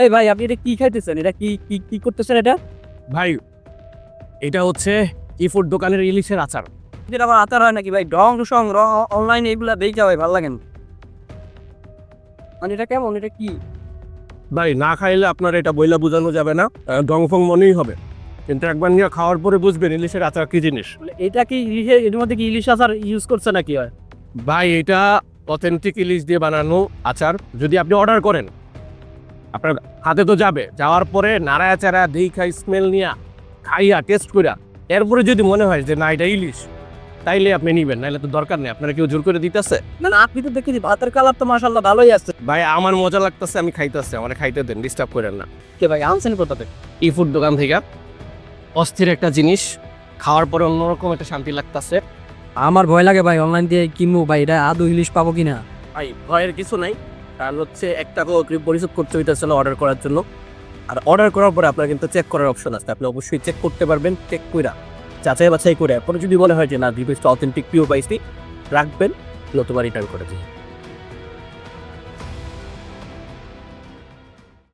এই ভাই আপনি এটা কি খাইতেছেন? এটা কি কি কি করতেছেন এটা? ভাই এটা হচ্ছে ই ফুড দোকানের ইলিশের আচার। এটা আবার আচার হয় নাকি ভাই? ডং সং অনলাইনে এগুলা দেখে ভাই ভালো লাগে না। মানে এটা কেমন? এটা কি? ভাই না খাইলে আপনার এটা বইলা বোঝানো যাবে না, ডংফং মনেই হবে, কিন্তু একবার নিয়ে খাওয়ার পরে বুঝবেন ইলিশের আচার কি জিনিস। মানে এটা কি ইলিশের এর মধ্যে কি ইলিশ আচার ইউজ করছে নাকি হয়? ভাই এটা অথেন্টিক ইলিশ দিয়ে বানানো আচার। যদি আপনি অর্ডার করেন আপনার হাতে তো যাবে, যাওয়ার পরে নাড়ায়া চাড়া দেখা স্মেল নিয়া খাইয়া টেস্ট কইরা এরপরে যদি মনে হয় যে না এটা ইলিশ, তাইলে আপনি নিবেন, নাইলে তো দরকার নেই। আপনারা কেউ জোর করে দিতেছে? না না, আপনি তো দেখেছি ভাতের কালার তো মাশাআল্লাহ ভালোই আছে। ভাই আমার মজা লাগতেছে, আমি খাইতেছি, আমার খাইতে দেন, ডিস্টার্ব করেন না। কে ভাই আনছেন কোথা থেকে? ই ফুড দোকান থেকে অস্থির একটা জিনিস, খাওয়ার পরে অন্যরকম একটা শান্তি লাগতেছে। আমার ভয় লাগে ভাই অনলাইন দিয়ে কিনবো ভাই, এটা আদৌ ইলিশ পাবো কিনা। ভাই ভয়ের কিছু নাই, কারণ হচ্ছে 1 টাকা অগ্রিম পরিশোধ করতে হইতেছিল অর্ডার করার জন্য। আর অর্ডার করার পরে আপনার কিন্তু চেক করার অপশন আছে, আপনি অবশ্যই চেক করতে পারবেন। চেক কইরা যাচাই বাছাই করে পরে যদি মনে হয় যে না ডিভাইসটা অথেন্টিক পিওর পাইছি, রাখবেন, নতুবা রিটার্ন করে দিন।